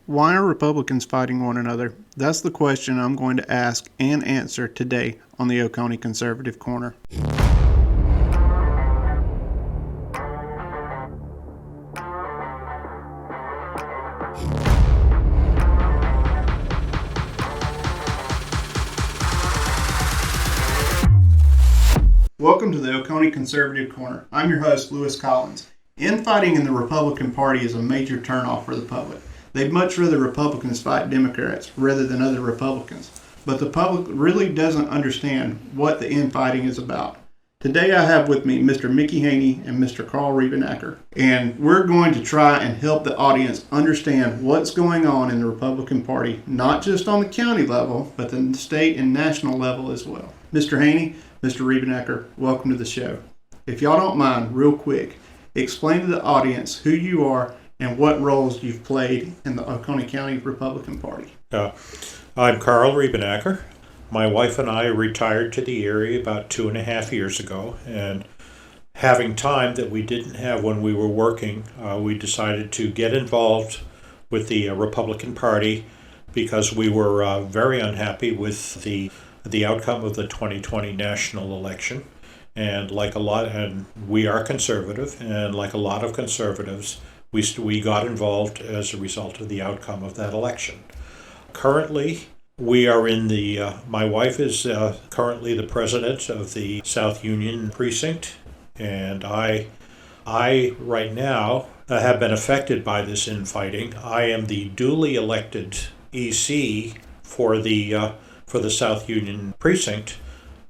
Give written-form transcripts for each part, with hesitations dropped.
Why are Republicans fighting one another? That's the question I'm going to ask and answer today on the Oconee Conservative Corner. Welcome to the Oconee Conservative Corner. I'm your host, Lewis Collins. Infighting in the Republican Party is a major turnoff for the public. They'd much rather Republicans fight Democrats rather than other Republicans. But the public really doesn't understand what the infighting is about. Today I have with me Mr. Mickey Haney and Mr. Karl Reebenacker. And we're going to try and help the audience understand what's going on in the Republican Party, not just on the county level, but the state and national level as well. Mr. Haney, Mr. Reebenacker, welcome to the show. If y'all don't mind, real quick, explain to the audience who you are and what roles you've played in the Oconee County Republican Party. I'm Karl Reebenacker. My wife and I retired to the area about 2.5 years ago, and having time that we didn't have when we were working, we decided to get involved with the Republican Party because we were very unhappy with the outcome of the 2020 national election. And we are conservative, and like a lot of conservatives, we got involved as a result of the outcome of that election. Currently, we are my wife is currently the president of the South Union precinct, and I right now have been affected by this infighting. I am the duly elected EC for the South Union precinct,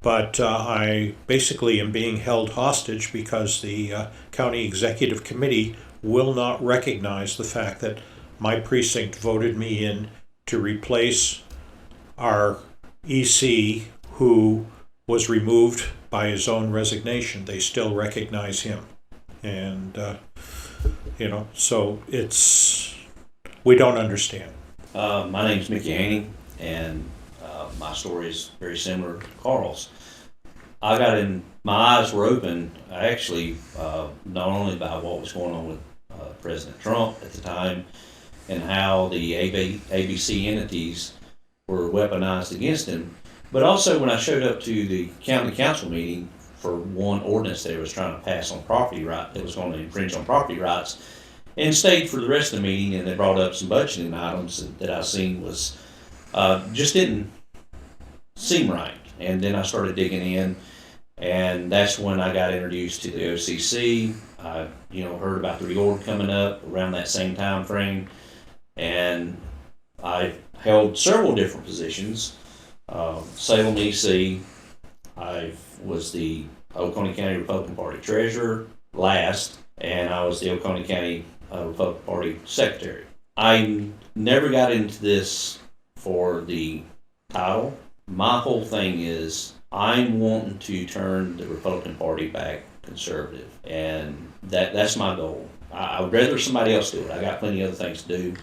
but I basically am being held hostage because the county executive committee will not recognize the fact that my precinct voted me in to replace our EC who was removed by his own resignation. They still recognize him. And, so we don't understand. My name's Mickey Haney, and my story is very similar to Karl's. My eyes were open, actually, not only by what was going on with President Trump at the time and how the ABC entities were weaponized against him, but also when I showed up to the county council meeting for one ordinance they was trying to pass on property rights, that was going to infringe on property rights, and stayed for the rest of the meeting, and they brought up some budgeting items that I seen was just didn't seem right. And then I started digging in, and that's when I got introduced to the OCC. I heard about the reorg coming up around that same time frame, and I held several different positions. Salem EC, I was the Oconee County Republican Party treasurer last, and I was the Oconee County Republican Party secretary. I never got into this for the title. My whole thing is I'm wanting to turn the Republican Party back conservative, and that's my goal. I would rather somebody else do it. I got plenty of other things to do,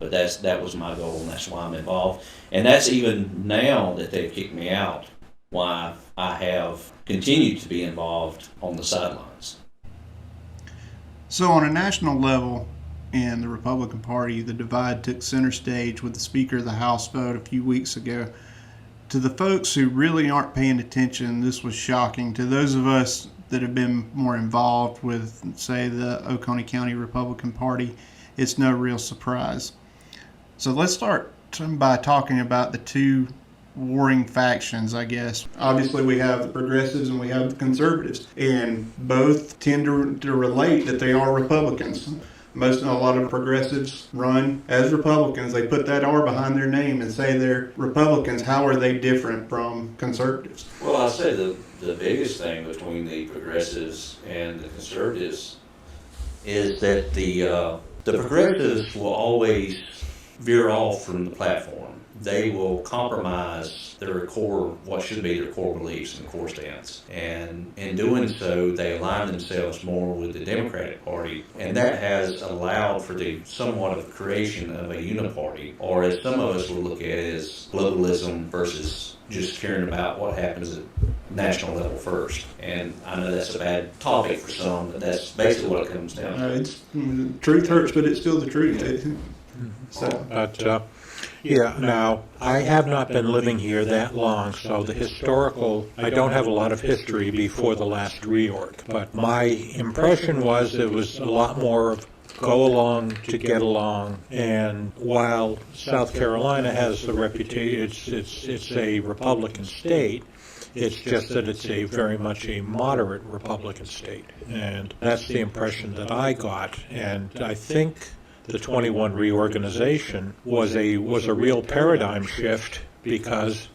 but that was my goal, and that's why I'm involved. And that's even now that they've kicked me out, why I have continued to be involved on the sidelines. So on a national level, in the Republican Party, the divide took center stage with the Speaker of the House vote a few weeks ago. To the folks who really aren't paying attention, this was shocking. To those of us that have been more involved with, say, the Oconee County Republican Party, it's no real surprise. So let's start by talking about the two warring factions, I guess. Obviously, we have the progressives and we have the conservatives, and both tend to relate that they are Republicans. A lot of progressives run as Republicans. They put that R behind their name and say they're Republicans. How are they different from conservatives? Well, I'll say the biggest thing between the progressives and the conservatives is that the progressives will always veer off from the platform. They will compromise what should be their core beliefs and core stance. And in doing so, they align themselves more with the Democratic Party. And that has allowed for the somewhat of creation of a uniparty, or as some of us will look at it as globalism versus just caring about what happens at national level first. And I know that's a bad topic for some, but that's basically what it comes down to. Truth hurts, but it's still the truth. So, But, yeah, now, I have not been living here that long, so the historical, I don't have a lot of history before the last reorg. But my impression was it was a lot more of go along to get along. And while South Carolina has the reputation, it's a Republican state, it's just that it's a very much a moderate Republican state. And that's the impression that I got. And I think the 21 reorganization was a real paradigm shift because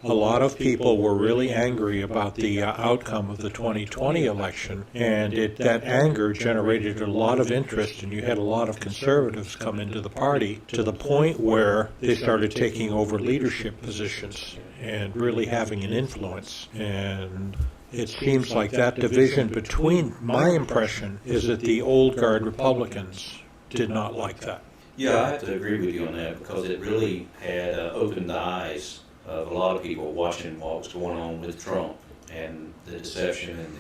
a lot of people were really angry about the outcome of the 2020 election, and that anger generated a lot of interest, and you had a lot of conservatives come into the party to the point where they started taking over leadership positions and really having an influence. And it seems like that division between, my impression is that the old guard Republicans did not like that. Yeah, I have to agree with you on that because it really had opened the eyes of a lot of people watching what was going on with Trump and the deception and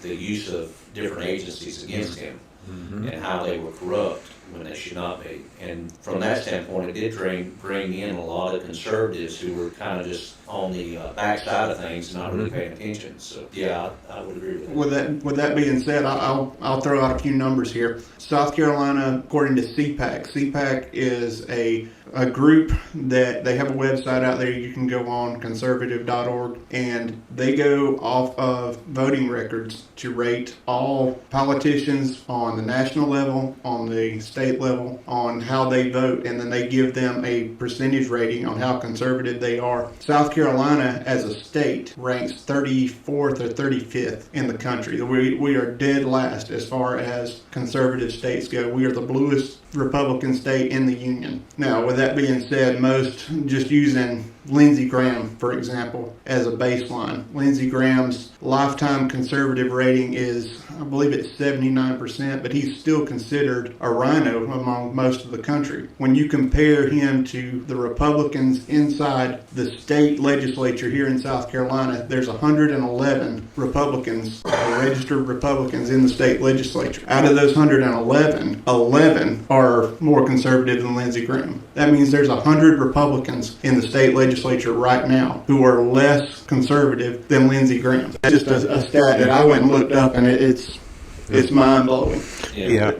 the use of different agencies against him and how they were corrupt when they should not be. And from that standpoint, it did bring in a lot of conservatives who were kind of just on the backside of things, not really paying attention. So yeah, I would agree with that. with that being said, I'll throw out a few numbers here. South Carolina, according to CPAC is a group that they have a website out there you can go on, conservative.org, and they go off of voting records to rate all politicians on the national level, on the state level, on how they vote, and then they give them a percentage rating on how conservative they are. South Carolina, as a state, ranks 34th or 35th in the country. We are dead last as far as conservative states go. We are the bluest Republican state in the union. Now, with that being said, most, just using Lindsey Graham, for example, as a baseline. Lindsey Graham's lifetime conservative rating is, I believe it's 79%, but he's still considered a rhino among most of the country. When you compare him to the Republicans inside the state legislature here in South Carolina, there's 111 Republicans, registered Republicans in the state legislature. Out of those 111, 11 are more conservative than Lindsey Graham. That means there's 100 Republicans in the state legislature right now who are less conservative than Lindsey Graham. That's just a stat that I went and looked up, and it's mind-blowing. Yeah,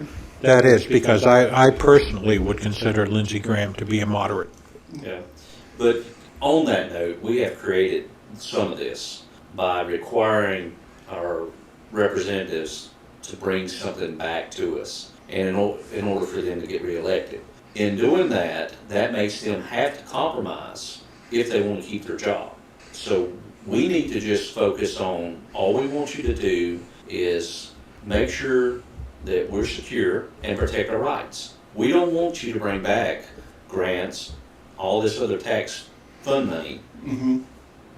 that is, because I personally would consider Lindsey Graham to be a moderate. Yeah, but on that note, we have created some of this by requiring our representatives to bring something back to us, and in order for them to get reelected. In doing that, that makes them have to compromise if they want to keep their job. So we need to just focus on all we want you to do is make sure that we're secure and protect our rights. We don't want you to bring back grants, all this other tax fund money,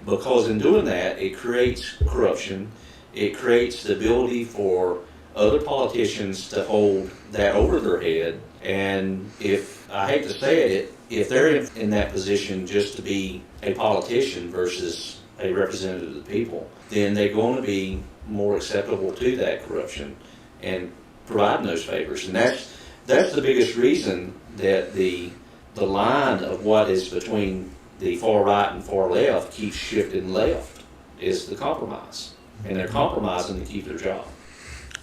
because in doing that, it creates corruption. It creates the ability for other politicians to hold that over their head. And if, I hate to say it, if they're in that position just to be a politician versus a representative of the people, then they're going to be more acceptable to that corruption and providing those favors. And that's the biggest reason that the line of what is between the far right and far left keeps shifting left is the compromise. And they're compromising to keep their job.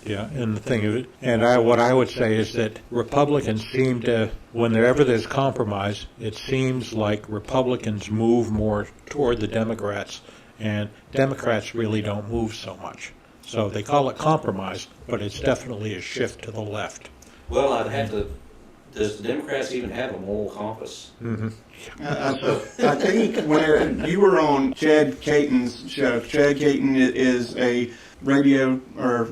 Yeah, and the thing of it, and what I would say is that Republicans seem to, whenever there's compromise, it seems like Republicans move more toward the Democrats, and Democrats really don't move so much. So they call it compromise, but it's definitely a shift to the left. Well, I'd have to, does the Democrats even have a moral compass? I think when you were on Chad Caton's show, Chad Caton is a radio, or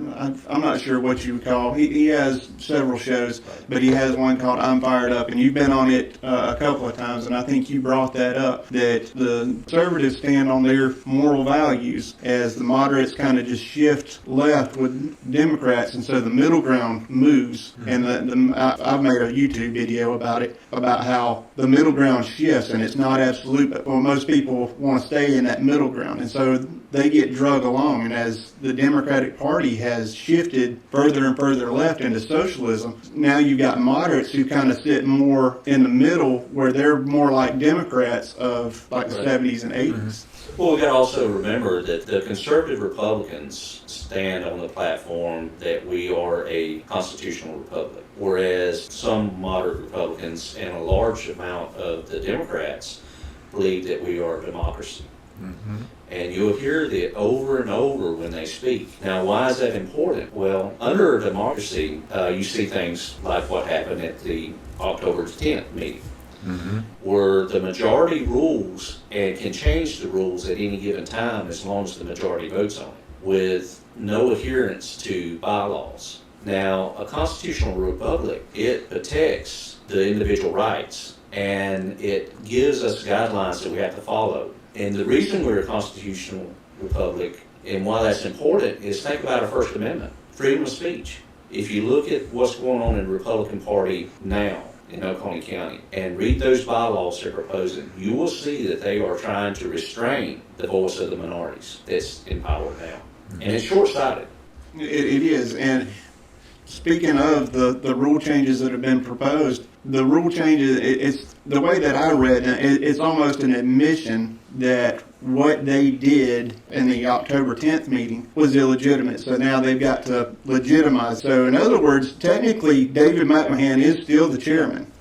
I'm not sure what you would call. He has several shows, but he has one called I'm Fired Up, and you've been on it a couple of times, and I think you brought that up, that the conservatives stand on their moral values as the moderates kind of just shift left with Democrats, and so the middle ground moves. And I've made a YouTube video about it, about how the middle ground shifts, and it's not absolute, but most people want to stay in that middle ground, and so they get drug along. And as the Democratic Party has shifted further and further left into socialism, now you've got moderates who kind of sit more in the middle, where they're more like Democrats of like the 70s and 80s. Well, we got to also remember that the conservative Republicans stand on the platform that we are a constitutional republic, whereas some moderate Republicans and a large amount of the Democrats believe that we are a democracy. And you'll hear that over and over when they speak. Now, why is that important? Well, under a democracy, you see things like what happened at the October 10th meeting, where the majority rules and can change the rules at any given time as long as the majority votes on it, with no adherence to bylaws. Now, a constitutional republic, it protects the individual rights, and it gives us guidelines that we have to follow. And the reason we're a constitutional republic and why that's important is think about our First Amendment, freedom of speech. If you look at what's going on in the Republican Party now in Oconee County and read those bylaws they're proposing, you will see that they are trying to restrain the voice of the minorities that's in power now. And it's short-sighted. It is. And speaking of the rule changes that have been proposed, the rule changes, it's the way that I read it, it's almost an admission that what they did in the October 10th meeting was illegitimate. So now they've got to legitimize. So in other words, technically, David McMahon is still the chairman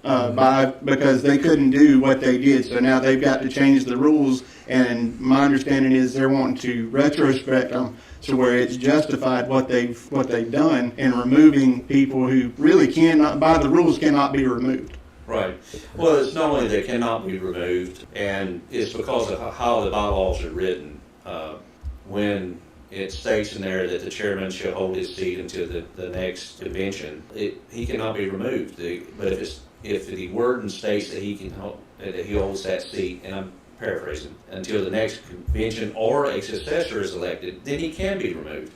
because they couldn't do what they did. So now they've got to change the rules. And my understanding is they're wanting to retrospect them to where it's justified what they've done, and removing people who really cannot, by the rules, cannot be removed. Right. Well, it's not only they cannot be removed, and it's because of how the bylaws are written. When it states in there that the chairman shall hold his seat until the next convention, he cannot be removed. But if the wording states that he holds that seat, and I'm paraphrasing, until the next convention or a successor is elected, then he can be removed.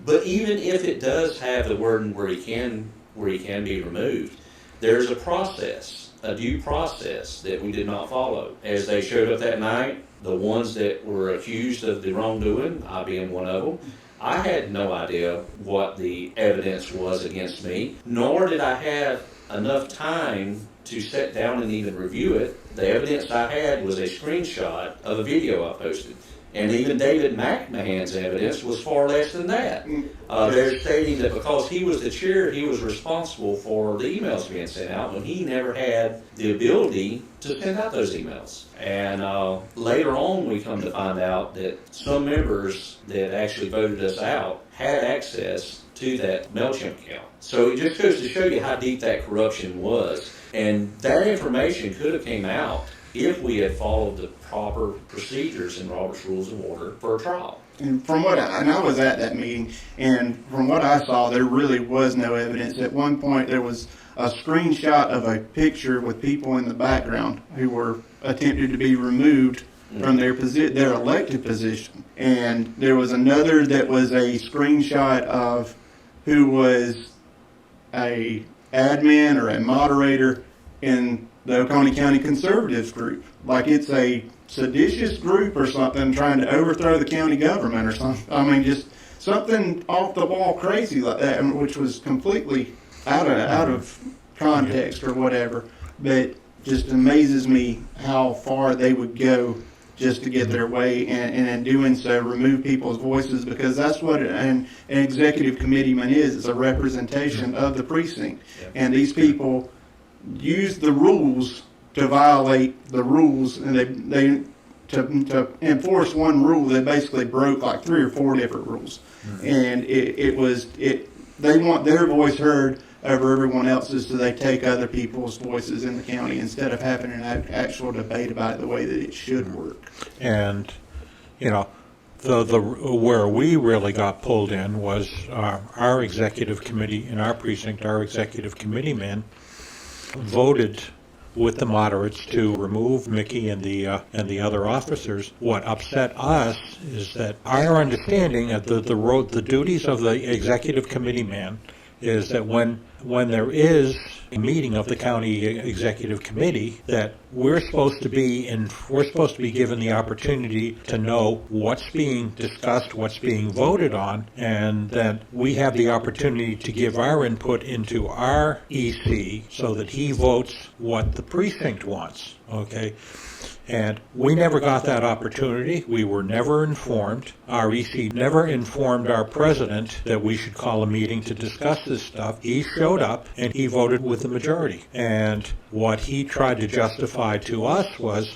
But even if it does have the wording where he can be removed, there's a process, a due process that we did not follow. As they showed up that night, the ones that were accused of the wrongdoing, I being one of them, I had no idea what the evidence was against me, nor did I have enough time to sit down and even review it. The evidence I had was a screenshot of a video I posted. And even David McMahon's evidence was far less than that. They're stating that because he was the chair, he was responsible for the emails being sent out when he never had the ability to send out those emails. And later on, we come to find out that some members that actually voted us out had access to that MailChimp account. So it just goes to show you how deep that corruption was. And that information could have came out if we had followed the proper procedures in Robert's Rules of Order for a trial. And from what I was at that meeting, and from what I saw, there really was no evidence. At one point, there was a screenshot of a picture with people in the background who were attempted to be removed from their elected position. And there was another that was a screenshot of who was a admin or a moderator in the Oconee County Conservatives group. Like it's a seditious group or something trying to overthrow the county government or something. I mean, just something off the wall crazy like that, which was completely out of context or whatever. But just amazes me how far they would go just to get their way, and in doing so remove people's voices, because that's what an executive committeeman is. It's a representation of the precinct. And these people use the rules to violate the rules, and they to enforce one rule, they basically broke like 3 or 4 different rules. And they want their voice heard over everyone else's, so they take other people's voices in the county instead of having an actual debate about it the way that it should work. And, you know, the where we really got pulled in was our executive committee in our precinct. Our executive committee men voted with the moderates to remove Mickey and the other officers. What upset us is that our understanding of the duties of the executive committee man is that when when there is a meeting of the county executive committee, that we're supposed to be given the opportunity to know what's being discussed, what's being voted on, and that we have the opportunity to give our input into our EC so that he votes what the precinct wants. Okay? And we never got that opportunity. We were never informed. Our EC never informed our president that we should call a meeting to discuss this stuff. He showed up and he voted with the majority. And what he tried to justify to us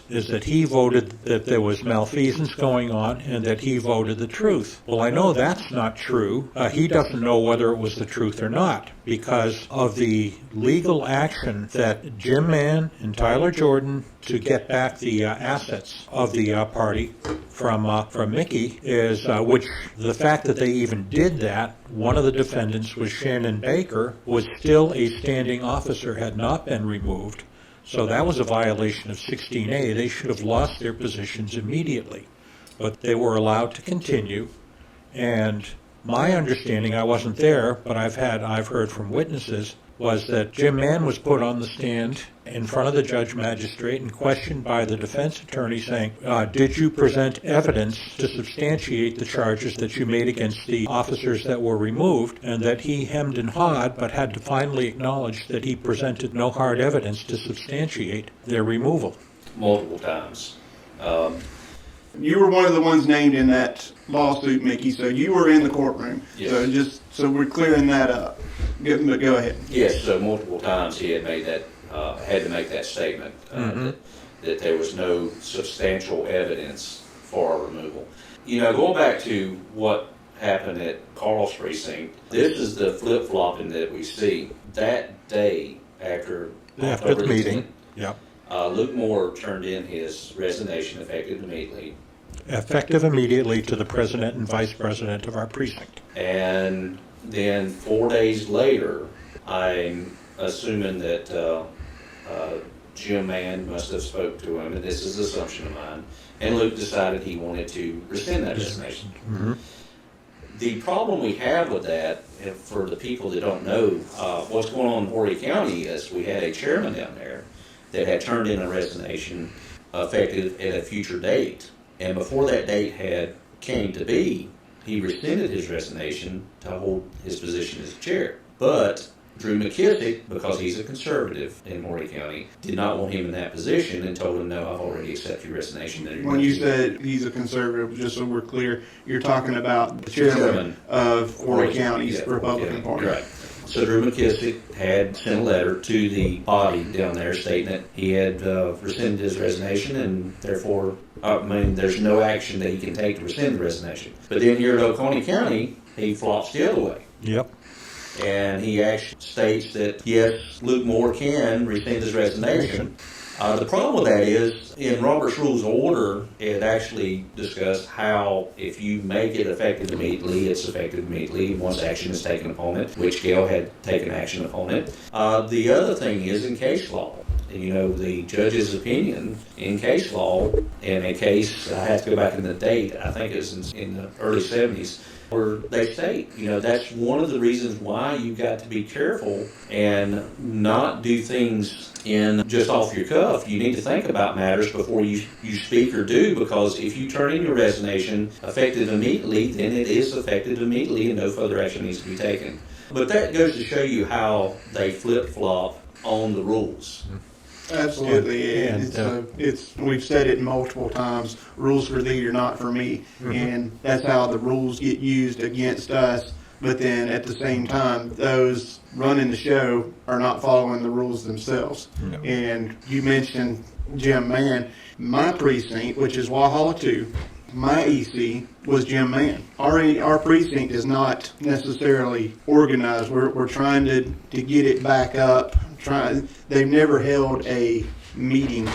is that he voted that there was malfeasance going on and that he voted the truth. Well, I know that's not true. He doesn't know whether it was the truth or not because of the legal action that Jim Mann and Tyler Jordan to get back the assets of the party from Mickey is, which the fact that they even did that, one of the defendants was Shannon Baker, was still a standing officer, had not been removed. So that was a violation of 16A. They should have lost their positions immediately. But they were allowed to continue. And my understanding, I wasn't there, but I've heard from witnesses, was that Jim Mann was put on the stand in front of the judge magistrate and questioned by the defense attorney saying, did you present evidence to substantiate the charges that you made against the officers that were removed? And that he hemmed and hawed, but had to finally acknowledge that he presented no hard evidence to substantiate their removal. Multiple times. You were one of the ones named in that lawsuit, Mickey, so you were in the courtroom. Yes. So just so we're clearing that up. Go ahead. Yes, so multiple times he had made that, had to make that statement that there was no substantial evidence for our removal. You know, going back to what happened at Karl's precinct, this is the flip-flopping that we see. That day after the meeting, Luke Moore turned in his resignation effective immediately. Effective immediately to the president and vice president of our precinct. And then 4 days later, I'm assuming that Jim Mann must have spoke to him, and this is an assumption of mine, and Luke decided he wanted to rescind that resignation. Mm-hmm. The problem we have with that, and for the people that don't know what's going on in Oconee County, is we had a chairman down there that had turned in a resignation effective at a future date. And before that date came to be, he rescinded his resignation to hold his position as chair. But Drew McKissick, because he's a conservative in Oconee County, did not want him in that position and told him, no, I've already accepted your resignation. When you said he's a conservative, just so we're clear, you're talking about the chairman of Oconee County's Republican Party. Right. So Drew McKissick had sent a letter to the body down there stating that he had rescinded his resignation and therefore, there's no action that he can take to rescind the resignation. But then here at Oconee County, he flops the other way. Yep. And he actually states that, yes, Luke Moore can rescind his resignation. The problem with that is, in Robert's Rules of Order, it actually discussed how if you make it effective immediately, it's effective immediately once action is taken upon it, which Gail had taken action upon it. The other thing is in case law. You know, the judge's opinion in case law, in a case, I have to go back in the date, I think it was in the early 70s, where they state, you know, that's one of the reasons why you've got to be careful and not do things in just off your cuff. You need to think about matters before you speak or do, because if you turn in your resignation effective immediately, then it is effective immediately and no further action needs to be taken. But that goes to show you how they flip-flop on the rules. Absolutely, it's we've said it multiple times. Rules for thee are not for me, and that's how the rules get used against us. But then at the same time, those running the show are not following the rules themselves. No. And you mentioned Jim Mann. My precinct, which is Walhalla 2, my EC was Jim Mann. Our precinct is not necessarily organized. We're trying to get it back up. They've never held a meeting.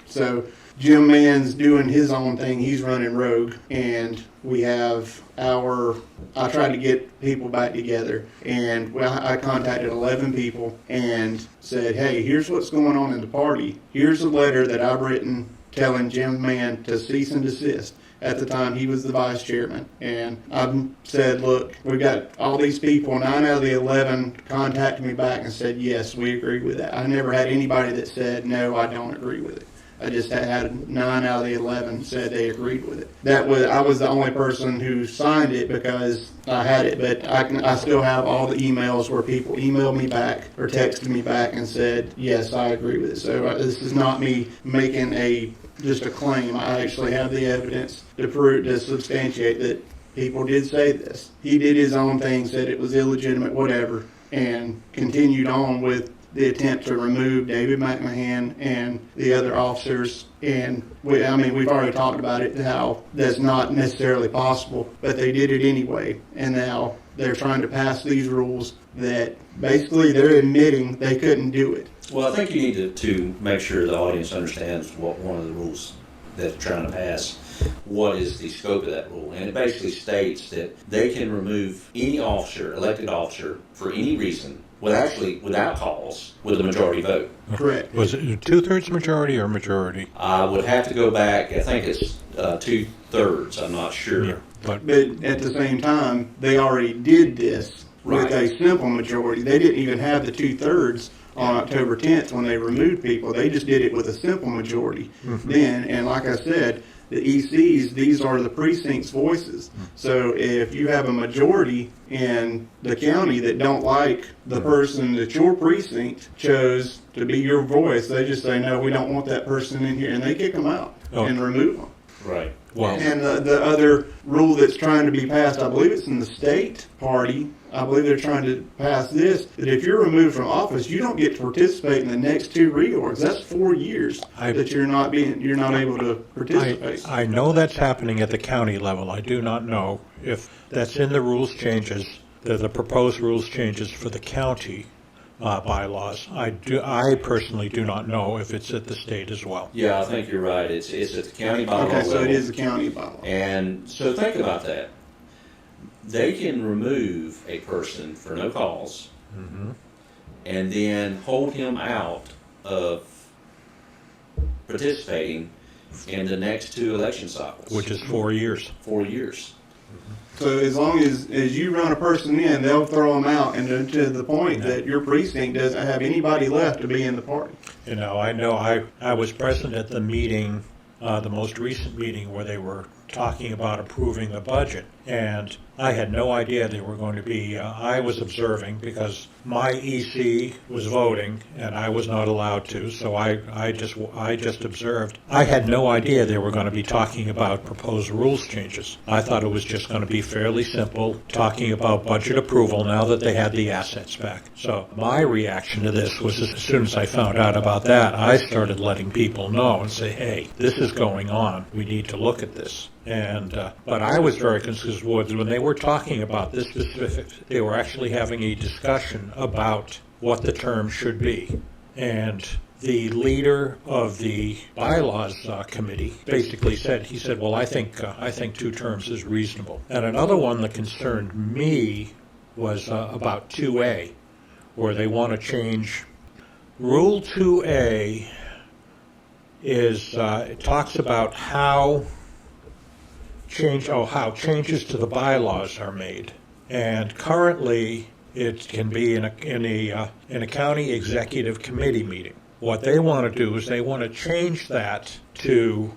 So Jim Mann's doing his own thing. He's running rogue. And we have I tried to get people back together. And I contacted 11 people and said, hey, here's what's going on in the party. Here's a letter that I've written telling Jim Mann to cease and desist. At the time, he was the vice chairman. And I said, look, we've got all these people, 9 out of the 11 contacted me back and said, yes, we agree with that. I never had anybody that said, no, I don't agree with it. I just had 9 out of the 11 said they agreed with it. I was the only person who signed it because I had it, but I still have all the emails where people emailed me back or texted me back and said, yes, I agree with it. So this is not me making just a claim. I actually have the evidence to substantiate that people did say this. He did his own thing, said it was illegitimate, whatever, and continued on with the attempt to remove David McMahon and the other officers. And we've already talked about it, how that's not necessarily possible, but they did it anyway. And now they're trying to pass these rules that basically they're admitting they couldn't do it. Well, I think you need to make sure the audience understands what one of the rules that they're trying to pass. What is the scope of that rule? And it basically states that they can remove any officer, elected officer, for any reason, without cause, with a majority vote. Correct. Was it a 2/3 majority or majority? I would have to go back. I think it's 2/3. I'm not sure. Yeah, but at the same time, they already did this with Right. a simple majority. They didn't even have the 2/3 on October 10th when they removed people. They just did it with a simple majority then. And like I said, the ECs, these are the precinct's voices. So if you have a majority in the county that don't like the person that your precinct chose to be your voice, they just say, no, we don't want that person in here. And they kick them out and remove them. Right. well, And the other rule that's trying to be passed, I believe it's in the state party, I believe they're trying to pass this, that if you're removed from office, you don't get to participate in the next 2 reorgs. That's 4 years that you're not able to participate. I know that's happening at the county level. I do not know if that's in the rules changes, the proposed rules changes for the county bylaws. I personally do not know if it's at the state as well. Yeah, I think you're right. It's at the county bylaw Okay, so level. it is a county bylaw. And so think about that. They can remove a person for no cause and then hold him out of participating in the next 2 election cycles. Which is 4 years. 4 years. So as long as you run a person in, they'll throw them out, and to the point that your precinct doesn't have anybody left to be in the party. You know I was present at the meeting, the most recent meeting where they were talking about approving the budget, and I had no idea they were going to be, I was observing because my EC was voting and I was not allowed to, so I just observed. I had no idea they were going to be talking about proposed rules changes. I thought it was just going to be fairly simple, talking about budget approval now that they had the assets back. So my reaction to this was, as soon as I found out about that, I started letting people know and say, hey, this is going on. We need to look at this. And but I was very concerned when they were talking about this specific. They were actually having a discussion about what the term should be, and the leader of the bylaws committee basically said, he said, well, I think 2 terms is reasonable. And another one that concerned me was about 2A, where they want to change Rule 2A. It talks about how changes to the bylaws are made, and currently it can be in a county executive committee meeting. What they want to do is they want to change that so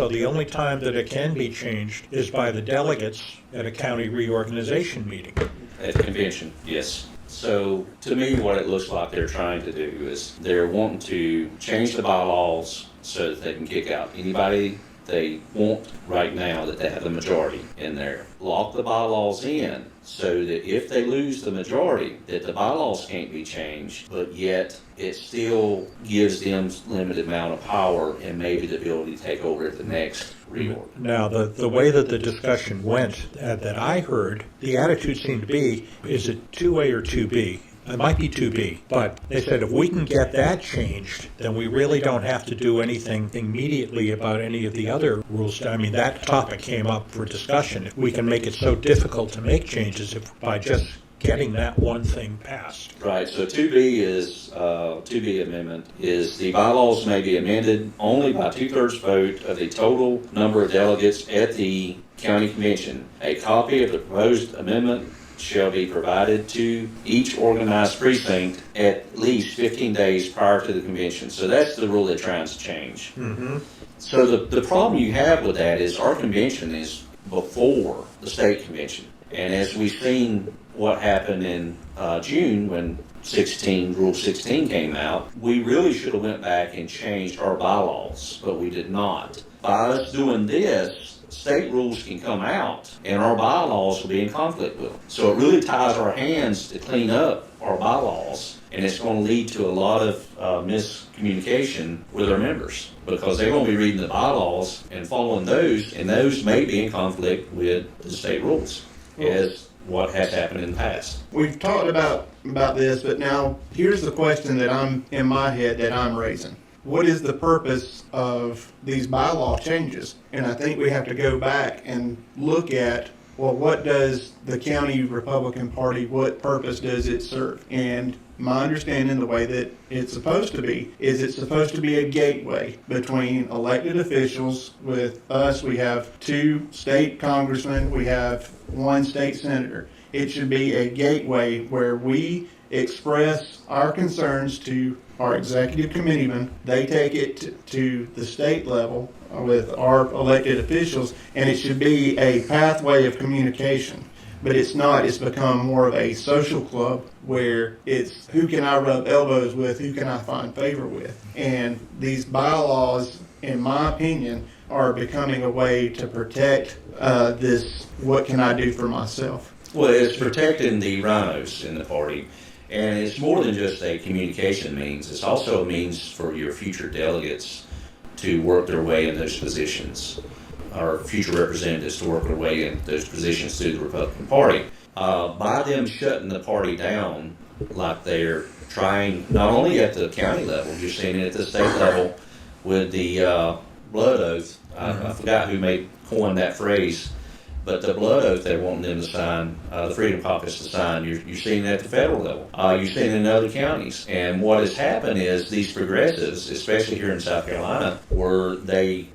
the only time that it can be changed is by the delegates at a county reorganization meeting. At the convention, yes. So to me, what it looks like they're trying to do is they're wanting to change the bylaws so that they can kick out anybody they want right now that they have the majority in there. Lock the bylaws in so that if they lose the majority, that the bylaws can't be changed, but yet it still gives them limited amount of power and maybe the ability to take over at the next reorg. Now, the way that the discussion went, that I heard, the attitude seemed to be, is it 2A or 2B? It might be 2B, but they said if we can get that changed, then we really don't have to do anything immediately about any of the other rules. I mean, that topic came up for discussion. If we can make it so difficult to make changes by just getting that one thing passed. Right, so 2B is to-be amendment is the bylaws may be amended only by 2/3 vote of the total number of delegates at the county convention. A copy of the proposed amendment shall be provided to each organized precinct at least 15 days prior to the convention. So that's the rule they're trying to change. Mm-hmm. So the problem you have with that is our convention is before the state convention. And as we've seen what happened in June when Rule 16 came out, we really should have went back and changed our bylaws, but we did not. By us doing this, state rules can come out and our bylaws will be in conflict with them. So it really ties our hands to clean up our bylaws, and it's going to lead to a lot of miscommunication with our members because they're going to be reading the bylaws and following those, and those may be in conflict with the state rules, as what has happened in the past. We've talked about this, but now here's the question that I'm in my head that I'm raising. What is the purpose of these bylaw changes? And I think we have to go back and look at, well, what does the county Republican Party, what purpose does it serve? And my understanding, the way that it's supposed to be, is it's supposed to be a gateway between elected officials. With us, we have 2 state congressmen, we have 1 state senator. It should be a gateway where we express our concerns to our executive committeemen. They take it to the state level with our elected officials, and it should be a pathway of communication. But it's not. It's become more of a social club where it's who can I rub elbows with, who can I find favor with. And these bylaws, in my opinion, are becoming a way to protect this, what can I do for myself? Well, it's protecting the rhinos in the party. And it's more than just a communication means. It's also a means for your future delegates to work their way in those positions, or future representatives to work their way in those positions through the Republican Party. By them shutting the party down like they're trying, not only at the county level, you're seeing it at the state level with the blood oath. I forgot who coined that phrase. But the blood oath they're wanting them to sign, the Freedom Caucus to sign, you're seeing that at the federal level. You're seeing it in other counties. And what has happened is these progressives, especially here in South Carolina, where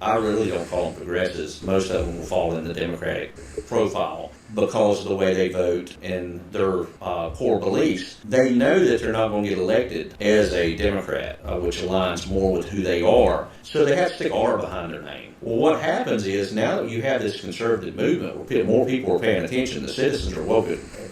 I really don't call them progressives. Most of them will fall in the Democratic profile because of the way they vote and their core beliefs. They know that they're not going to get elected as a Democrat, which aligns more with who they are. So they have to stick R behind their name. Well, what happens is now that you have this conservative movement where more people are paying attention, the citizens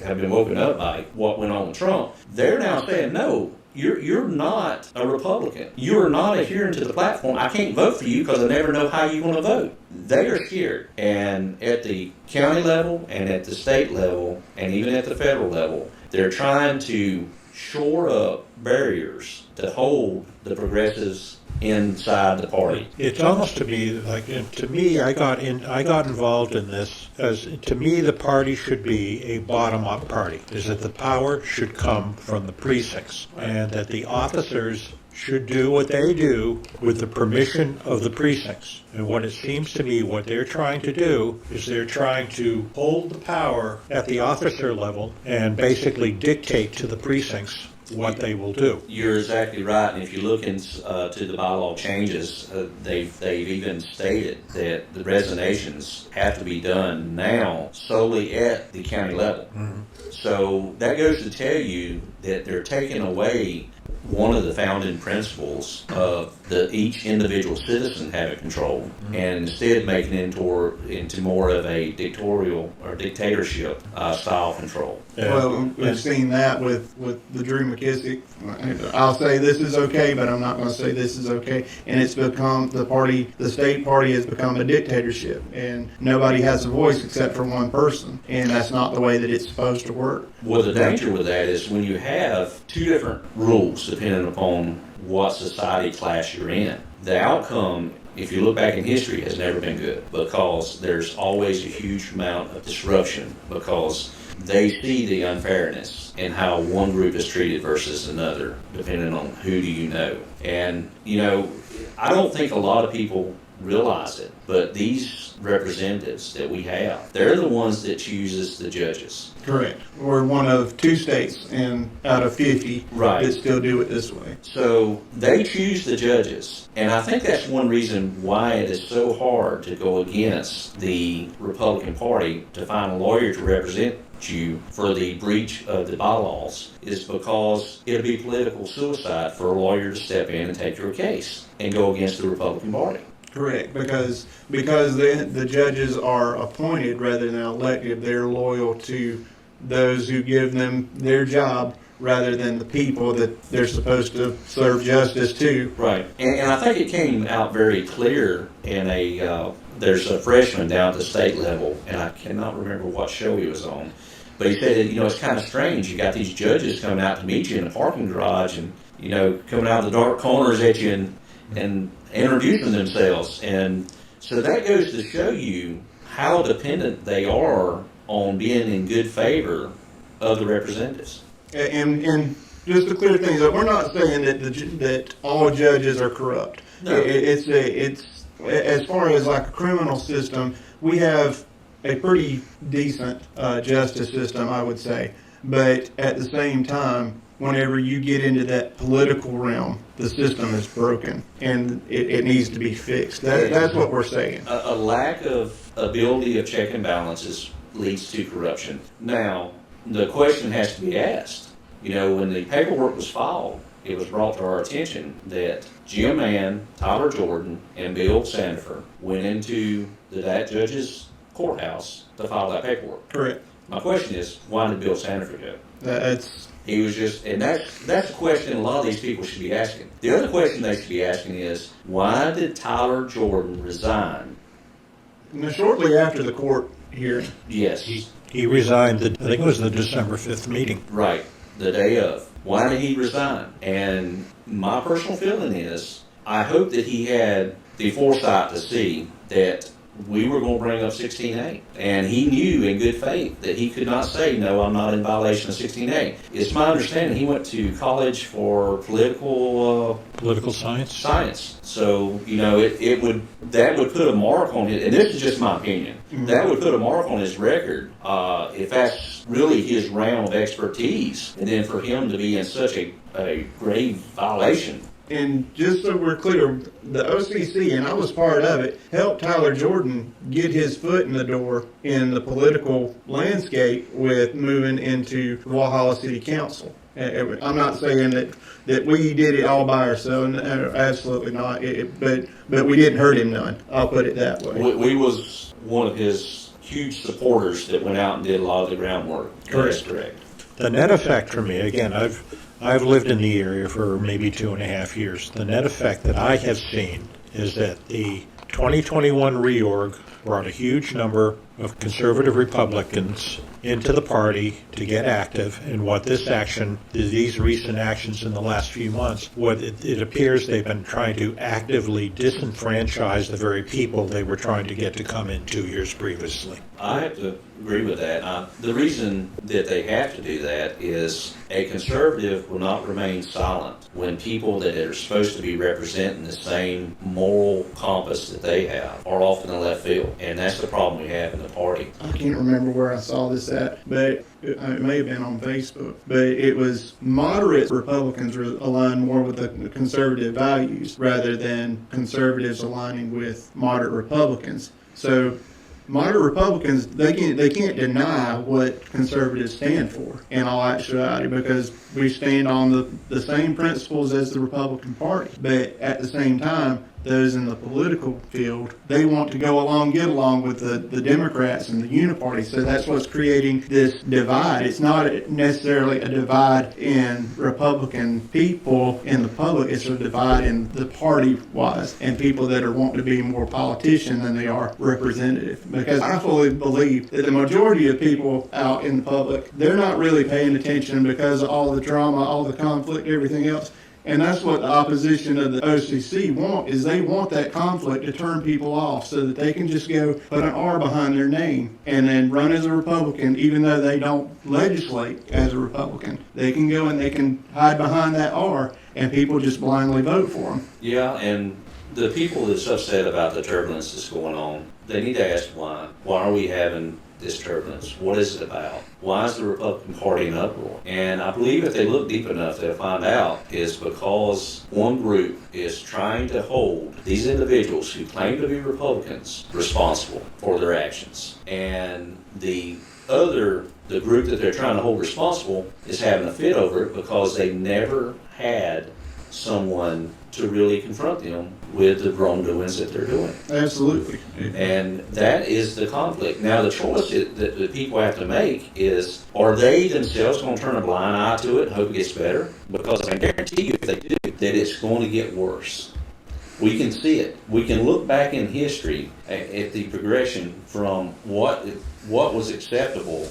have been woken up by what went on with Trump, they're now saying, no, you're not a Republican. You're not adhering to the platform. I can't vote for you because I never know how you're going to vote. They are scared. And at the county level and at the state level and even at the federal level, they're trying to shore up barriers to hold the progressives inside the party. It's almost to me like, to me, I got involved in this as, to me, the party should be a bottom-up party. Is that the power should come from the precincts, and that the officers should do what they do with the permission of the precincts. And what it seems to me what they're trying to do is they're trying to hold the power at the officer level and basically dictate to the precincts what they will do. You're exactly right. And if you look into the bylaw changes, they've even stated that the resignations have to be done now solely at the county level. Mm-hmm. So that goes to tell you that they're taking away one of the founding principles of each individual citizen having control, and instead making it into more of a dictatorial or dictatorship style control. Yeah. Well, we've seen that with the Drew McKissick. I'll say this is okay, but I'm not going to say this is okay. And it's become the state party has become a dictatorship, and nobody has a voice except for one person, and that's not the way that it's supposed to work. Well, the danger with that is when you have 2 different rules depending upon what society class you're in, the outcome, if you look back in history, has never been good, because there's always a huge amount of disruption because they see the unfairness in how one group is treated versus another, depending on who do you know. And, I don't think a lot of people realize it, but these representatives that we have, they're the ones that chooses the judges. Correct. We're one of 2 states out of 50 Right. that still do it this way. So they choose the judges, and I think that's one reason why it is so hard to go against the Republican Party to find a lawyer to represent you for the breach of the bylaws, is because it'll be political suicide for a lawyer to step in and take your case and go against the Republican Party. Correct, because the judges are appointed rather than elected. They're loyal to those who give them their job rather than the people that they're supposed to serve justice to. Right, and I think it came out very clear in there's a freshman down at the state level, and I cannot remember what show he was on, but he said that, it's kind of strange. You got these judges coming out to meet you in the parking garage and, coming out of the dark corners at you and introducing themselves. And so that goes to show you how dependent they are on being in good favor of the representatives. And just to clear things up, we're not saying that all judges are corrupt. No. It's as far as like a criminal system, we have a pretty decent justice system, I would say. But at the same time, whenever you get into that political realm, the system is broken and it needs to be fixed. That's what we're saying. A lack of ability of check and balances leads to corruption. Now, the question has to be asked. When the paperwork was filed, it was brought to our attention that Jim Mann, Tyler Jordan, and Bill Sandifer went into that judge's courthouse to file that paperwork. Correct. My question is, why did Bill Sandifer go? He was just, and that's a question a lot of these people should be asking. The other question they should be asking is, why did Tyler Jordan resign? Shortly after the court hearing. Yes. He resigned, I think it was the December 5th meeting. Right, the day of. Why did he resign? And my personal feeling is, I hope that he had the foresight to see that we were going to bring up 16A. And he knew in good faith that he could not say, no, I'm not in violation of 16A. It's my understanding he went to college for political science. So, that would put a mark on it. And this is just my opinion. Mm-hmm. That would put a mark on his record if that's really his realm of expertise. And then for him to be in such a grave violation. And just so we're clear, the OCC, and I was part of it, helped Tyler Jordan get his foot in the door in the political landscape with moving into Walhalla City Council. I'm not saying that we did it all by ourselves, absolutely not, but we didn't hurt him none. I'll put it that way. We was one of his huge supporters that went out and did a lot of the groundwork. Correct. That's correct. The net effect for me, again, I've lived in the area for maybe 2.5 years. The net effect that I have seen is that the 2021 reorg brought a huge number of conservative Republicans into the party to get active. And what these recent actions in the last few months, what it appears they've been trying to actively disenfranchise the very people they were trying to get to come in 2 years previously. I have to agree with that. The reason that they have to do that is a conservative will not remain silent when people that are supposed to be representing the same moral compass that they have are off in the left field. And that's the problem we have in the party. I can't remember where I saw this at, but it may have been on Facebook. But it was moderate Republicans align more with the conservative values rather than conservatives aligning with moderate Republicans. So moderate Republicans, they can't deny what conservatives stand for in all actuality, because we stand on the same principles as the Republican Party. But at the same time, those in the political field, they want to get along with the Democrats and the Uniparty. So that's what's creating this divide. It's not necessarily a divide in Republican people in the public. It's a divide in the party-wise and people that are wanting to be more politician than they are representative. Because I fully believe that the majority of people out in the public, they're not really paying attention because of all the drama, all the conflict, everything else. And that's what the opposition of the OCC want, is they want that conflict to turn people off so that they can just go put an R behind their name and then run as a Republican, even though they don't legislate as a Republican. They can go and they can hide behind that R and people just blindly vote for them. Yeah, and The people that's upset about the turbulence that's going on, they need to ask why. Why are we having this turbulence? What is it about? Why is the Republican Party in uproar? And I believe if they look deep enough, they'll find out it's because one group is trying to hold these individuals who claim to be Republicans responsible for their actions. And the group that they're trying to hold responsible is having a fit over it because they never had someone to really confront them with the wrongdoings that they're doing. Absolutely. And that is the conflict. Now, the choice that the people have to make is, are they themselves going to turn a blind eye to it and hope it gets better? Because I guarantee you, if they do, that it's going to get worse. We can see it. We can look back in history at the progression from what was acceptable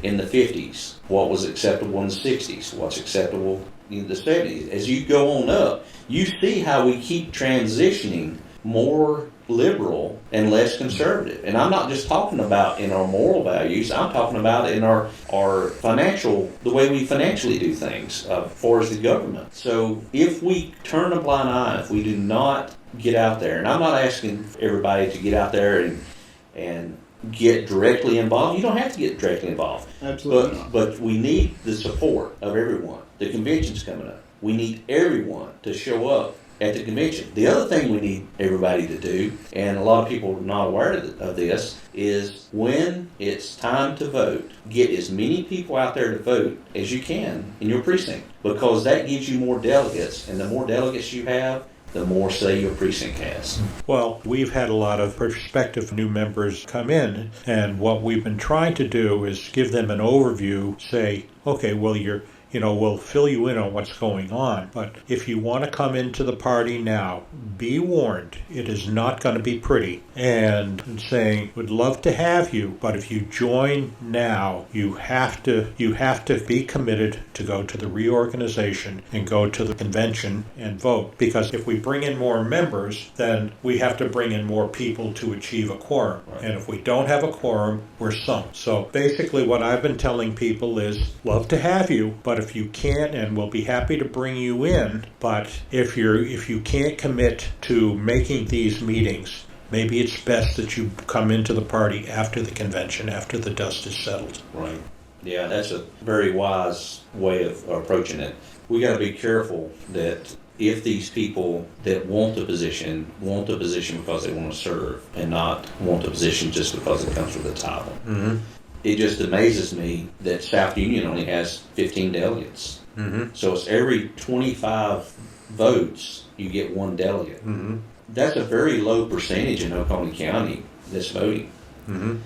in the 50s, what was acceptable in the 60s, what's acceptable in the 70s. As you go on up, you see how we keep transitioning more liberal and less conservative. And I'm not just talking about in our moral values, I'm talking about in our financial, the way we financially do things as far as the government. So if we turn a blind eye, if we do not get out there, and I'm not asking everybody to get out there and get directly involved. You don't have to get directly involved. Absolutely not. But we need the support of everyone. The convention's coming up. We need everyone to show up at the convention. The other thing we need everybody to do, and a lot of people are not aware of this, is when it's time to vote, get as many people out there to vote as you can in your precinct, because that gives you more delegates, and the more delegates you have, the more say your precinct has. Well, we've had a lot of prospective new members come in, and what we've been trying to do is give them an overview, say, okay, well, we'll fill you in on what's going on. But if you want to come into the party now, be warned, it is not going to be pretty. And saying, would love to have you, but if you join now, you have to be committed to go to the reorganization and go to the convention and vote. Because if we bring in more members, then we have to bring in more people to achieve a quorum. Right. And if we don't have a quorum, we're sunk. So basically what I've been telling people is, love to have you, but if you can't, and we'll be happy to bring you in, but if you can't commit to making these meetings, maybe it's best that you come into the party after the convention, after the dust is settled. Right. Yeah, that's a very wise way of approaching it. We got to be careful that if these people that want the position because they want to serve and not want the position just because it comes with a title. Mm-hmm. It just amazes me that South Union only has 15 delegates. Mm-hmm. So it's every 25 votes, you get one delegate. Mm-hmm. That's a very low percentage in Oconee County that's voting. Mm-hmm.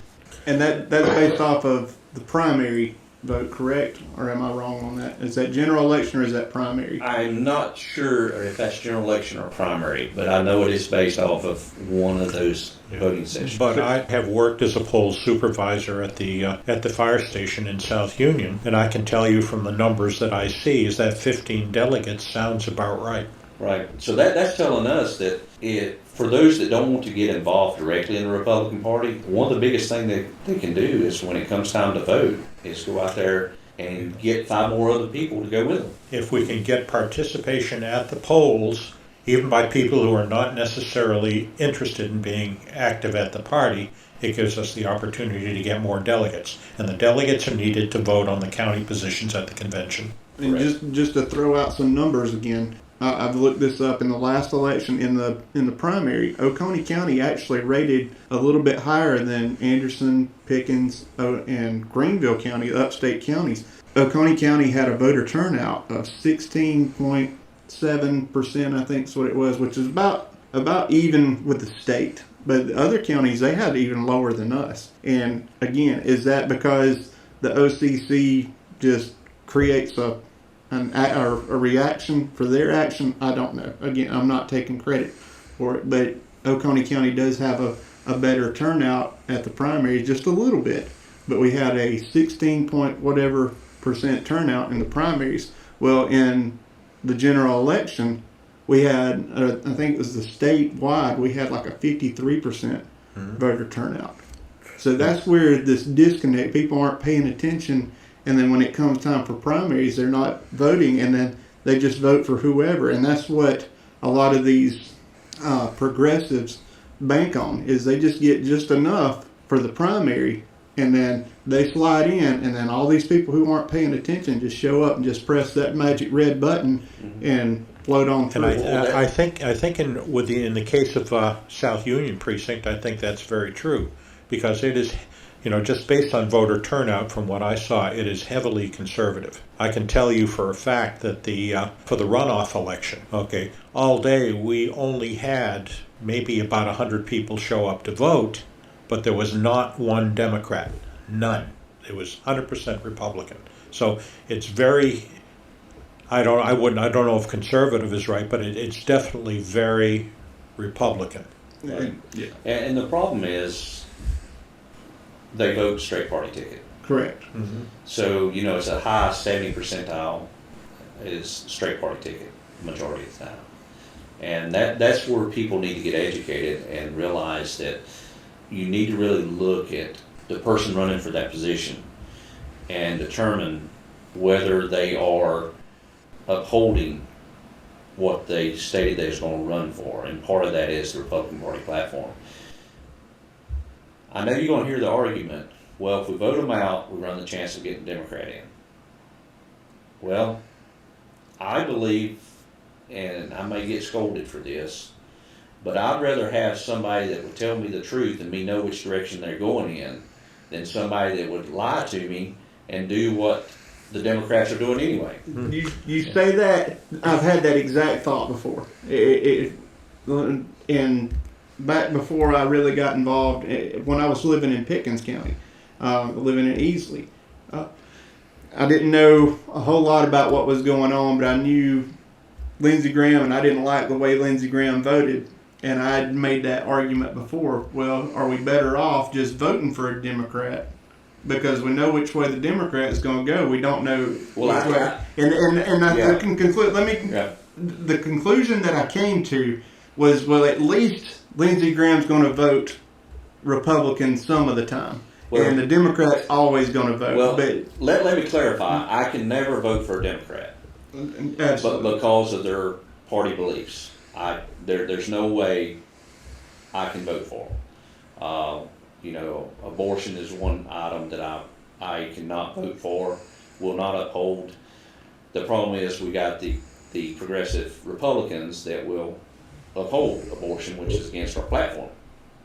And that's based off of the primary vote, correct? Or am I wrong on that? Is that general election or is that primary? I'm not sure if that's general election or primary, but I know it is based off of one of those voting sessions. But I have worked as a poll supervisor at the fire station in South Union, and I can tell you from the numbers that I see is that 15 delegates sounds about right. Right. So that's telling us that for those that don't want to get involved directly in the Republican Party, one of the biggest things they can do is when it comes time to vote is go out there and get 5 more other people to go with them. If we can get participation at the polls, even by people who are not necessarily interested in being active at the party, it gives us the opportunity to get more delegates. And the delegates are needed to vote on the county positions at the convention. And just to throw out some numbers again, I've looked this up. In the last election, in the primary, Oconee County actually rated a little bit higher than Anderson, Pickens, and Greenville County, upstate counties. Oconee County had a voter turnout of 16.7%, I think is what it was, which is about even with the state. But the other counties, they had even lower than us. And again, is that because the OCC just creates a reaction for their action? I don't know. Again, I'm not taking credit for it, but Oconee County does have a better turnout at the primary, just a little bit. But we had a 16% turnout in the primaries. Well, in the general election, we had, I think it was the statewide, we had like a 53% voter turnout. So that's where this disconnect, people aren't paying attention. And then when it comes time for primaries, they're not voting, and then they just vote for whoever. And that's what a lot of these progressives bank on, is they just get just enough for the primary, and then they slide in, and then all these people who aren't paying attention just show up and just press that magic red button and float on through. And I think in the case of South Union precinct, I think that's very true, because it is, just based on voter turnout from what I saw, it is heavily conservative. I can tell you for a fact that for the runoff election, all day we only had maybe about 100 people show up to vote, but there was not one Democrat, none. It was 100% Republican. So it's very, I don't know if conservative is right, but it's definitely very Republican. Right. Yeah. And the problem is they vote straight party ticket. Correct. Mm-hmm. So, it's a high 70 percentile is straight party ticket majority of the time. And that's where people need to get educated and realize that you need to really look at the person running for that position and determine whether they are upholding what they stated they was going to run for. And part of that is the Republican Party platform. I know you're going to hear the argument, well, if we vote them out, we run the chance of getting Democrat in. Well, I believe, and I may get scolded for this, but I'd rather have somebody that would tell me the truth and me know which direction they're going in than somebody that would lie to me and do what the Democrats are doing anyway. You say that, I've had that exact thought before. And back before I really got involved, when I was living in Pickens County, living in Easley, I didn't know a whole lot about what was going on, but I knew Lindsey Graham, and I didn't like the way Lindsey Graham voted. And I'd made that argument before. Well, are we better off just voting for a Democrat? Because we know which way the Democrat is going to go. We don't know which way. And I can conclude. The conclusion that I came to was, well, at least Lindsey Graham's going to vote Republican some of the time. Well, and the Democrat's always going to vote. Well, but let me clarify. I can never vote for a Democrat. Absolutely. But because of their party beliefs. There's no way I can vote for them. Abortion is one item that I cannot vote for, will not uphold. The problem is we got the progressive Republicans that will uphold abortion, which is against our platform.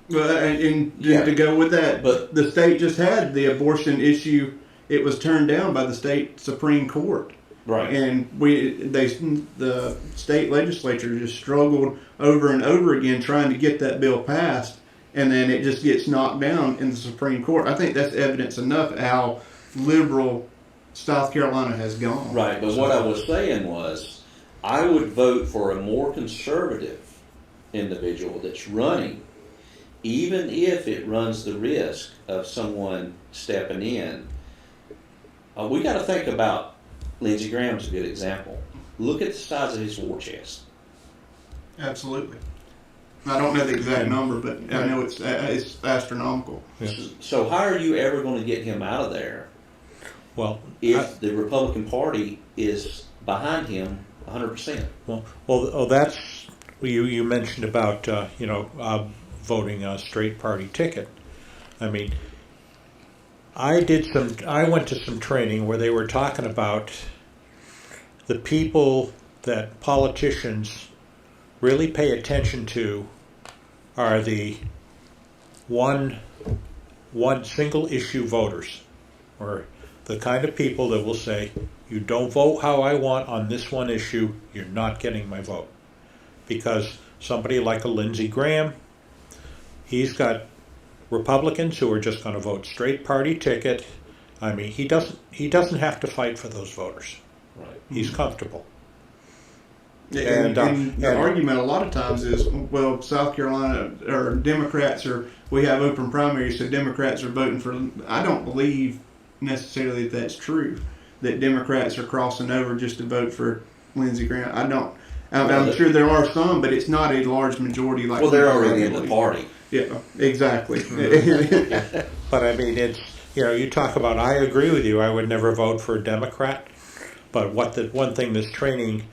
Well, and to go with that, but the state just had the abortion issue. It was turned down by the state Supreme Court. Right. And the state legislature just struggled over and over again trying to get that bill passed, and then it just gets knocked down in the Supreme Court. I think that's evidence enough how liberal South Carolina has gone. Right, but what I was saying was I would vote for a more conservative individual that's running, even if it runs the risk of someone stepping in. We got to think about Lindsey Graham's a good example. Look at the size of his war chest. Absolutely. I don't know the exact number, but I know it's astronomical. Yeah. So how are you ever going to get him out of there? Well, if the Republican Party is behind him 100%. That's you mentioned about voting a straight party ticket. I mean, I went to some training where they were talking about the people that politicians really pay attention to are the one single issue voters, or the kind of people that will say, you don't vote how I want on this one issue, you're not getting my vote. Because somebody like a Lindsey Graham, he's got Republicans who are just going to vote straight party ticket. I mean, he doesn't have to fight for those voters. Right. He's comfortable. And the argument a lot of times is, well, South Carolina or Democrats we have open primaries, so Democrats are voting for. I don't believe necessarily that's true, that Democrats are crossing over just to vote for Lindsey Graham. I don't. I'm sure there are some, but it's not a large majority. Like, well, they're already in the party. Yeah, exactly. But I mean, it's, you talk about, I agree with you, I would never vote for a Democrat, but what the one thing this training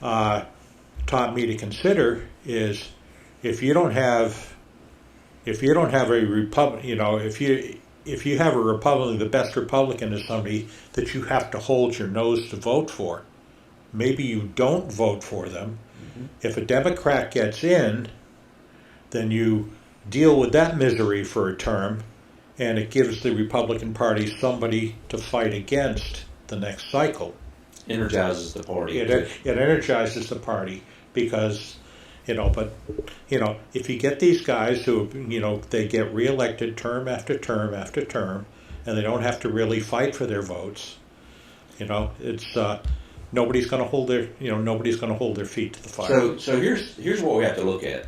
taught me to consider is if you don't have a Republican, if you have a Republican, the best Republican is somebody that you have to hold your nose to vote for. Maybe you don't vote for them. Mm-hmm. If a Democrat gets in, then you deal with that misery for a term, and it gives the Republican Party somebody to fight against the next cycle. Energizes the party. It energizes the party because, if you get these guys who, they get reelected term after term after term, and they don't have to really fight for their votes, it's nobody's going to hold their feet to the fire. So here's what we have to look at.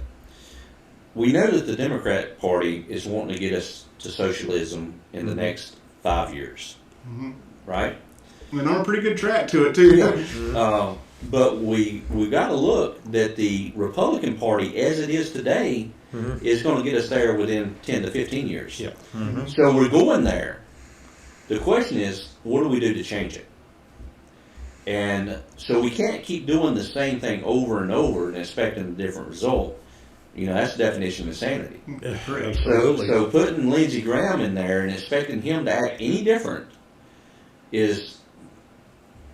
We know that the Democrat Party is wanting to get us to socialism in the next 5 years, right? We're on a pretty good track to it too. But we've got to look that the Republican Party, as it is today, is going to get us there within 10 to 15 years. Yeah. Mm-hmm. So we're going there. The question is, what do we do to change it? And so we can't keep doing the same thing over and over and expecting a different result. That's the definition of insanity. So putting Lindsey Graham in there and expecting him to act any different is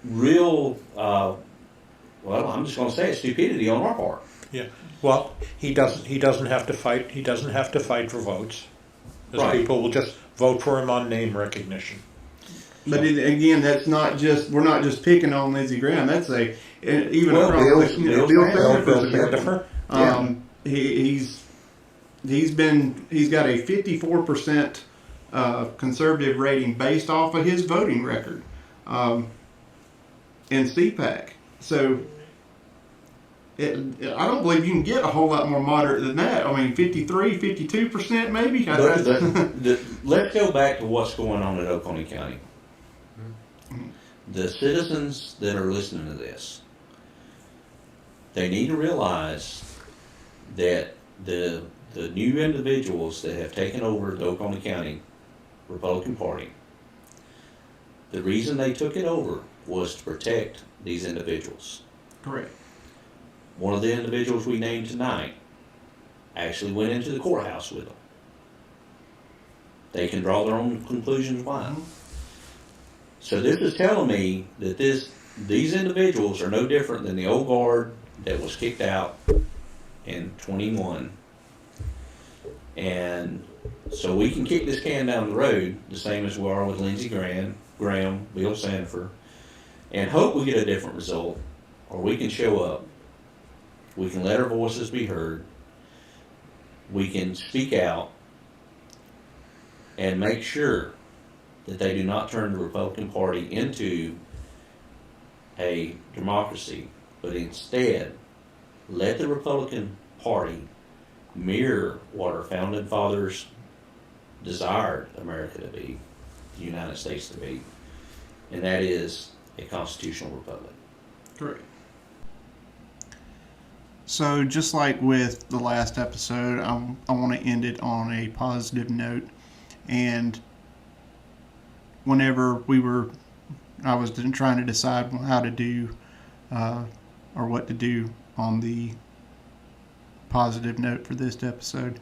real, I'm just going to say it's stupidity on our part. Yeah. Well, he doesn't have to fight. He doesn't have to fight for votes. Because people will just vote for him on name recognition. But again, that's not just, we're not just picking on Lindsey Graham. That's even Bill Sanders. He's got a 54% conservative rating based off of his voting record in CPAC. So I don't believe you can get a whole lot more moderate than that. I mean, 53, 52% maybe. Let's go back to what's going on in Oconee County. The citizens that are listening to this, they need to realize that the new individuals that have taken over the Oconee County Republican Party, the reason they took it over was to protect these individuals. Correct. One of the individuals we named tonight actually went into the courthouse with them. They can draw their own conclusions why. Mm-hmm. So this is telling me that these individuals are no different than the old guard that was kicked out in 21. And so we can kick this can down the road the same as we are with Lindsey Graham, Bill Sanford, and hope we get a different result, or we can show up. We can let our voices be heard. We can speak out and make sure that they do not turn the Republican Party into a democracy, but instead let the Republican Party mirror what our founding fathers desired America to be, the United States to be, and that is a constitutional republic. Correct. So just like with the last episode, I want to end it on a positive note. And whenever I was trying to decide how to do or what to do on the positive note for this episode,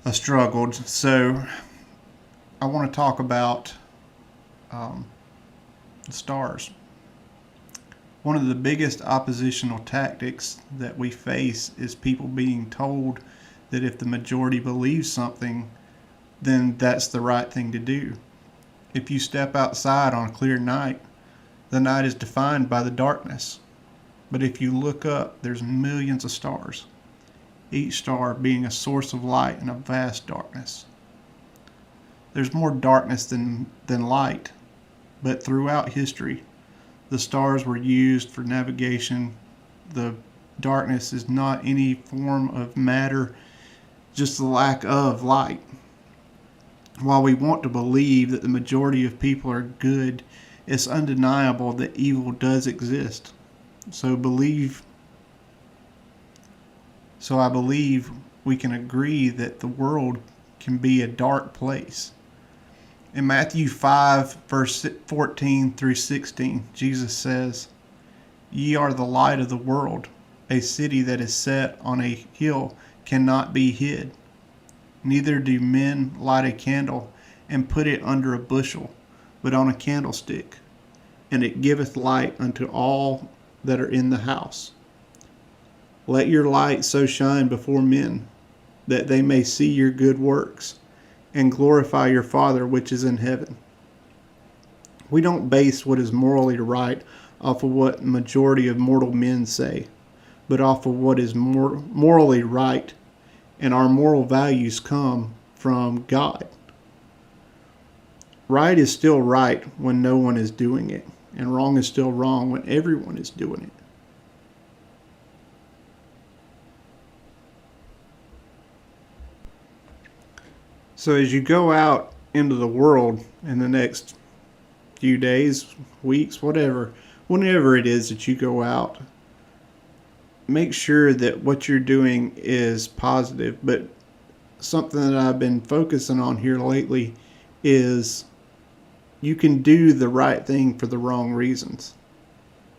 I struggled. So I want to talk about the stars. One of the biggest oppositional tactics that we face is people being told that if the majority believes something, then that's the right thing to do. If you step outside on a clear night, the night is defined by the darkness. But if you look up, there's millions of stars, each star being a source of light in a vast darkness. There's more darkness than light, but throughout history, the stars were used for navigation. The darkness is not any form of matter, just the lack of light. While we want to believe that the majority of people are good, it's undeniable that evil does exist. So I believe we can agree that the world can be a dark place. In Matthew 5, verse 14 through 16, Jesus says, "Ye are the light of the world. A city that is set on a hill cannot be hid. Neither do men light a candle and put it under a bushel, but on a candlestick, and it giveth light unto all that are in the house. Let your light so shine before men, that they may see your good works, and glorify your Father which is in heaven. We don't base what is morally right off of what the majority of mortal men say, but off of what is morally right, and our moral values come from God. Right is still right when no one is doing it, and wrong is still wrong when everyone is doing it. So as you go out into the world in the next few days, weeks, whenever it is that you go out, make sure that what you're doing is positive. But something that I've been focusing on here lately is you can do the right thing for the wrong reasons.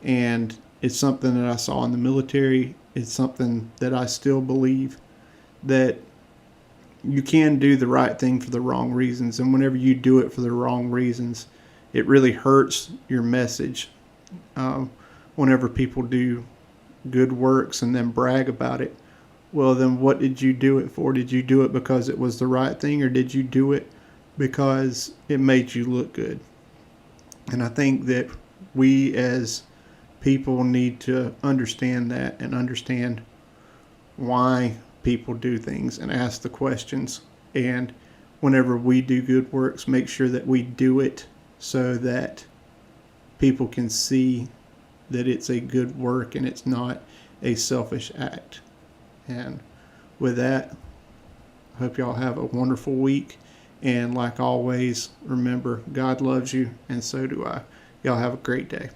And it's something that I saw in the military. It's something that I still believe, that you can do the right thing for the wrong reasons. And whenever you do it for the wrong reasons, it really hurts your message. Whenever people do good works and then brag about it, well, then what did you do it for? Did you do it because it was the right thing, or did you do it because it made you look good? And I think that we as people need to understand that, and understand why people do things, and ask the questions. And whenever we do good works, make sure that we do it so that people can see that it's a good work and it's not a selfish act. And with that, I hope y'all have a wonderful week. And like always, remember, God loves you, and so do I. Y'all have a great day.